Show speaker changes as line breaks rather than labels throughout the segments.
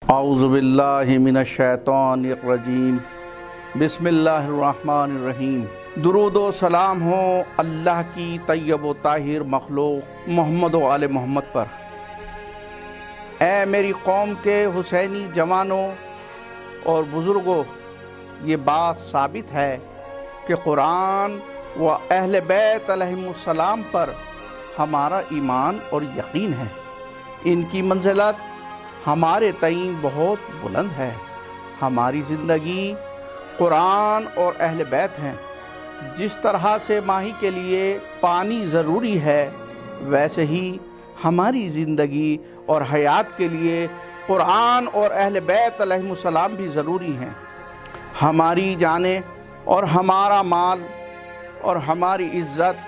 اعوذ باللہ من الشیطان الرجیم بسم اللہ الرحمن الرحیم۔ درود و سلام ہو اللہ کی طیب و طاہر مخلوق محمد و آل محمد پر۔ اے میری قوم کے حسینی جوانوں اور بزرگوں، یہ بات ثابت ہے کہ قرآن و اہل بیت علیہم السلام پر ہمارا ایمان اور یقین ہے۔ ان کی منزلت ہمارے تئیں بہت بلند ہے۔ ہماری زندگی قرآن اور اہل بیت ہیں۔ جس طرح سے ماہی کے لیے پانی ضروری ہے، ویسے ہی ہماری زندگی اور حیات کے لیے قرآن اور اہل بیت علیہم السلام بھی ضروری ہیں۔ ہماری جانیں اور ہمارا مال اور ہماری عزت،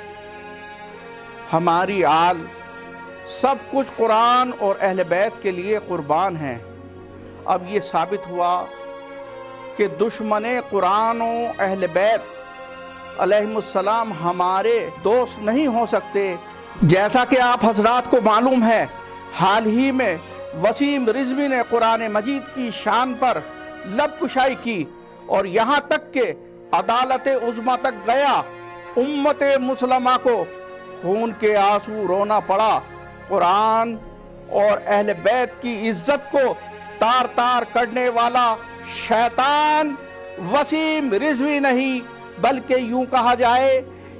ہماری آل، سب کچھ قرآن اور اہل بیت کے لیے قربان ہیں۔ اب یہ ثابت ہوا کہ دشمن قرآن و اہل بیت علیہم السلام ہمارے دوست نہیں ہو سکتے۔ جیسا کہ آپ حضرات کو معلوم ہے، حال ہی میں وسیم رضوی نے قرآن مجید کی شان پر لب کشائی کی اور یہاں تک کہ عدالت عظمیٰ تک گیا۔ امت مسلمہ کو خون کے آنسو رونا پڑا۔ قرآن اور اہل بیت کی عزت کو تار تار کرنے والا شیطان وسیم رضوی نہیں، بلکہ یوں کہا جائے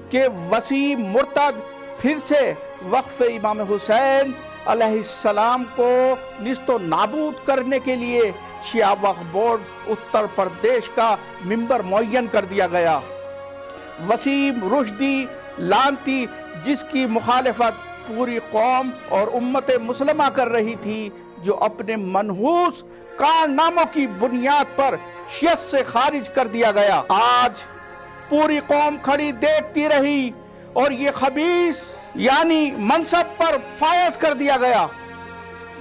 کہ وسیم مرتد پھر سے وقف امام حسین علیہ السلام کو نیست و نابود کرنے کے لیے شیعہ وقف بورڈ اتر پردیش کا ممبر معین کر دیا گیا۔ وسیم رشدی لانتی، جس کی مخالفت پوری قوم اور امت مسلمہ کر رہی تھی، جو اپنے منحوس کارناموں کی بنیاد پر شیعت سے خارج کر دیا گیا، آج پوری قوم کھڑی دیکھتی رہی اور یہ خبیث یعنی منصب پر فائز کر دیا گیا۔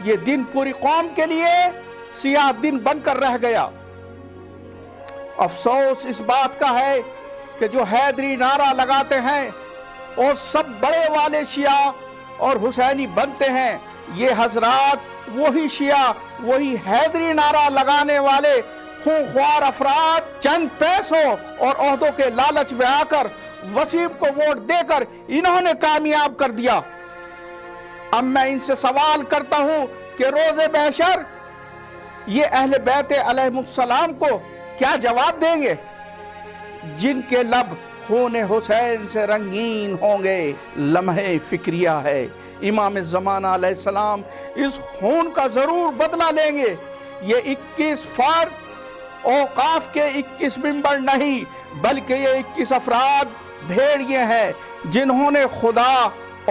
یہ دن پوری قوم کے لیے سیاہ دن بن کر رہ گیا۔ افسوس اس بات کا ہے کہ جو حیدری نعرہ لگاتے ہیں اور سب بڑے والے شیعہ اور حسینی بنتے ہیں، یہ حضرات وہی شیعہ، وہی حیدری نعرہ لگانے والے خونخوار افراد چند پیسوں اور عہدوں کے لالچ میں آ کر وسیم کو ووٹ دے کر انہوں نے کامیاب کر دیا۔ اب میں ان سے سوال کرتا ہوں کہ روز محشر یہ اہل بیت علیہم السلام کو کیا جواب دیں گے؟ جن کے لب خون حسین سے رنگین ہوں گے۔ لمحے فکریہ ہے، امام زمانہ علیہ السلام اس خون کا ضرور بدلہ لیں گے۔ یہ 21 فرد اوقاف کے 21 ممبر نہیں، بلکہ یہ 21 افراد بھیڑیے ہیں جنہوں نے خدا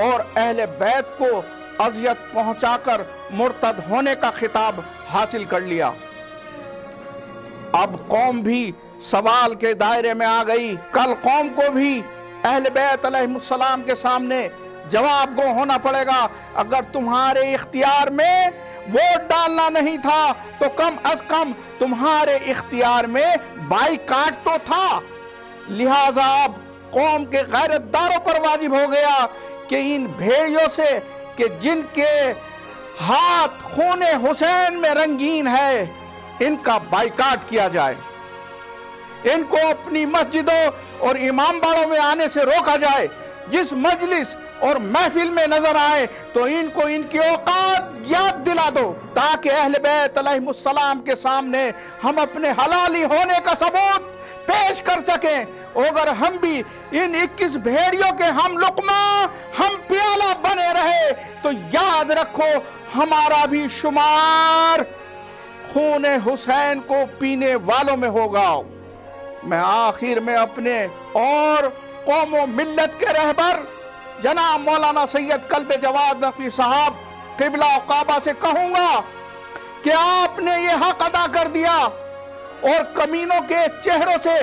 اور اہل بیت کو اذیت پہنچا کر مرتد ہونے کا خطاب حاصل کر لیا۔ اب قوم بھی سوال کے دائرے میں آ گئی۔ کل قوم کو بھی اہل بیت علیہ السلام کے سامنے جواب گو ہونا پڑے گا۔ اگر تمہارے اختیار میں ووٹ ڈالنا نہیں تھا تو کم از کم تمہارے اختیار میں بائیکاٹ تو تھا۔ لہٰذا اب قوم کے غیرت داروں پر واجب ہو گیا کہ ان بھیڑیوں سے کہ جن کے ہاتھ خون حسین میں رنگین ہے، ان کا بائیکاٹ کیا جائے۔ ان کو اپنی مسجدوں اور امام باڑوں میں آنے سے روکا جائے۔ جس مجلس اور محفل میں نظر آئے تو ان کو ان کی اوقات یاد دلا دو، تاکہ اہل بیت علیہم السلام کے سامنے ہم اپنے حلالی ہونے کا ثبوت پیش کر سکیں۔ اگر ہم بھی ان 21 بھیڑیوں کے ہم لقمہ ہم پیالہ بنے رہے تو یاد رکھو ہمارا بھی شمار خون حسین کو پینے والوں میں ہوگا۔ میں آخر میں اپنے اور قوم و ملت کے رہبر جناب مولانا سید قلب جواد نقوی صاحب قبلہ و کعبہ سے کہوں گا کہ آپ نے یہ حق ادا کر دیا اور کمینوں کے چہروں سے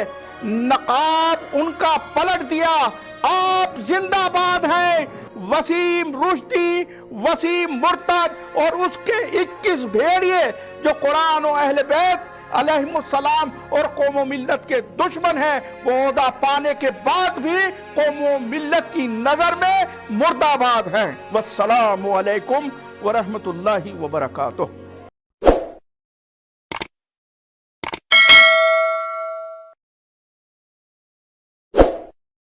نقاب ان کا پلٹ دیا۔ آپ زندہ باد ہیں۔ وسیم رشدی، وسیم مرتد اور اس کے 21 بھیڑیے جو قرآن و اہل بیت علیہم السلام اور قوم و ملت کے دشمن ہیں، وہ عہدہ پانے کے بعد بھی قوم و ملت کی نظر میں مردہ باد ہیں۔ والسلام علیکم ورحمۃ اللہ وبرکاتہ۔